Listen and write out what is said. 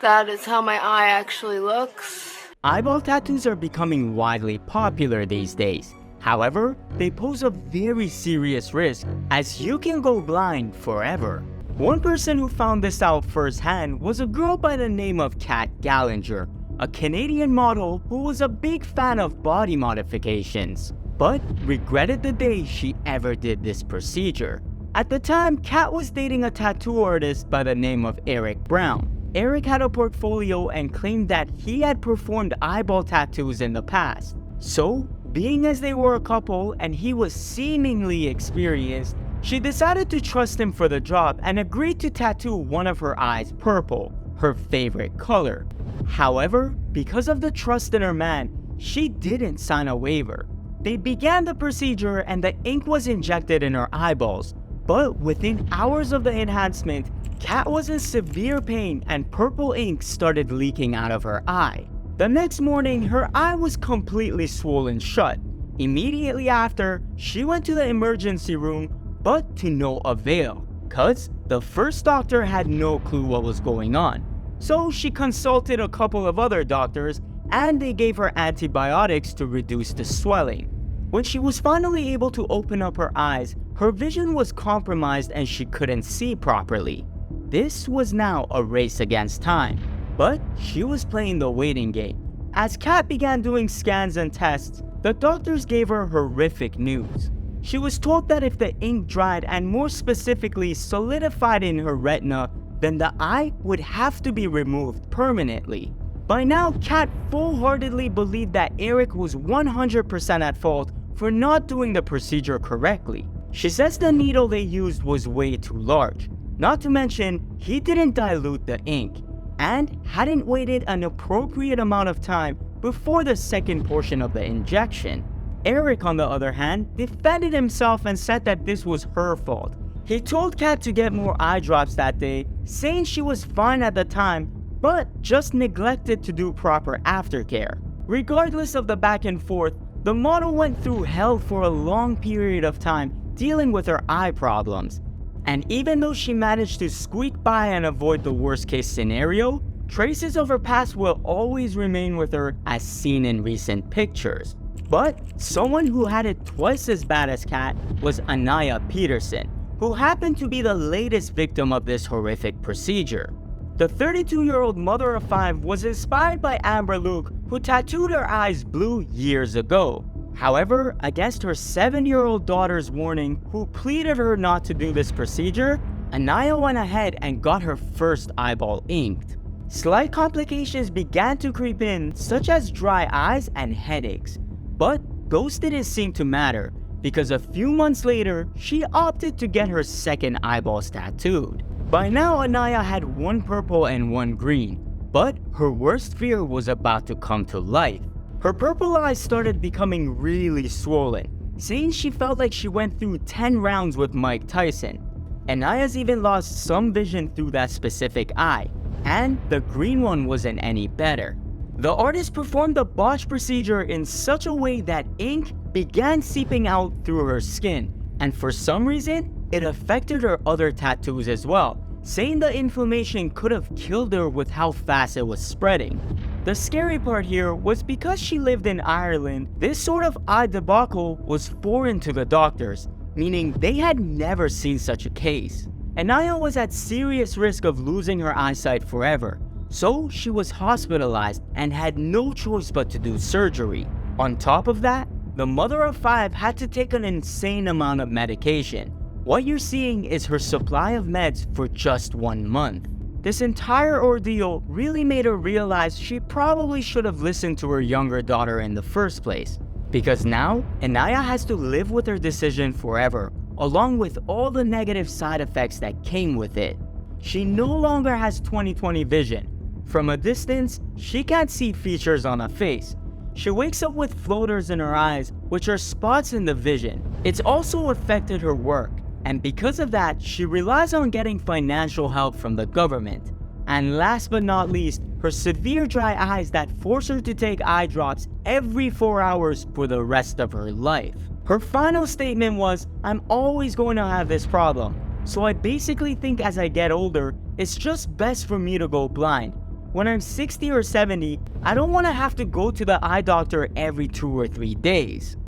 That is how my eye actually looks. Eyeball tattoos are becoming widely popular these days. However, they pose a very serious risk as you can go blind forever. One person who found this out firsthand was a girl by the name of Kat Gallinger, a Canadian model who was a big fan of body modifications, but regretted the day she ever did this procedure. At the time, Kat was dating a tattoo artist by the name of Eric Brown. Eric had a portfolio and claimed that he had performed eyeball tattoos in the past. So, being as they were a couple and he was seemingly experienced, she decided to trust him for the job and agreed to tattoo one of her eyes purple, her favorite color. However, because of the trust in her man, she didn't sign a waiver. They began the procedure and the ink was injected in her eyeballs. But within hours of the enhancement, Kat was in severe pain and purple ink started leaking out of her eye. The next morning, her eye was completely swollen shut. Immediately after, she went to the emergency room, but to no avail, cause the first doctor had no clue what was going on. So she consulted a couple of other doctors and they gave her antibiotics to reduce the swelling. When she was finally able to open up her eyes, her vision was compromised and she couldn't see properly. This was now a race against time, but she was playing the waiting game. As Kat began doing scans and tests, the doctors gave her horrific news. She was told that if the ink dried and more specifically solidified in her retina, then the eye would have to be removed permanently. By now, Kat full-heartedly believed that Eric was 100% at fault for not doing the procedure correctly. She says the needle they used was way too large. Not to mention, he didn't dilute the ink and hadn't waited an appropriate amount of time before the second portion of the injection. Eric, on the other hand, defended himself and said that this was her fault. He told Kat to get more eye drops that day, saying she was fine at the time, but just neglected to do proper aftercare. Regardless of the back and forth, the model went through hell for a long period of time dealing with her eye problems. And even though she managed to squeak by and avoid the worst case scenario, traces of her past will always remain with her as seen in recent pictures. But someone who had it twice as bad as Kat was Anaya Peterson, who happened to be the latest victim of this horrific procedure. The 32-year-old mother of 5 was inspired by Amber Luke, who tattooed her eyes blue years ago. However, against her 7-year-old daughter's warning, who pleaded her not to do this procedure, Anaya went ahead and got her first eyeball inked. Slight complications began to creep in, such as dry eyes and headaches. But those didn't seem to matter, because a few months later, she opted to get her second eyeballs tattooed. By now, Anaya had one purple and one green, but her worst fear was about to come to life. Her purple eyes started becoming really swollen, saying she felt like she went through 10 rounds with Mike Tyson. Anaya's even lost some vision through that specific eye, and the green one wasn't any better. The artist performed the botched procedure in such a way that ink began seeping out through her skin, and for some reason, it affected her other tattoos as well, saying the inflammation could have killed her with how fast it was spreading. The scary part here was because she lived in Ireland, this sort of eye debacle was foreign to the doctors, meaning they had never seen such a case. Anaya was at serious risk of losing her eyesight forever, so she was hospitalized and had no choice but to do surgery. On top of that, the mother of 5 had to take an insane amount of medication. What you're seeing is her supply of meds for just 1 month. This entire ordeal really made her realize she probably should have listened to her younger daughter in the first place. Because now, Anaya has to live with her decision forever, along with all the negative side effects that came with it. She no longer has 20/20 vision. From a distance, she can't see features on a face. She wakes up with floaters in her eyes, which are spots in the vision. It's also affected her work, and because of that, she relies on getting financial help from the government. And last but not least, her severe dry eyes that force her to take eye drops every 4 hours for the rest of her life. Her final statement was, "I'm always going to have this problem, so I basically think as I get older, it's just best for me to go blind. when I'm 60 or 70, I don't want to have to go to the eye doctor every 2 or 3 days.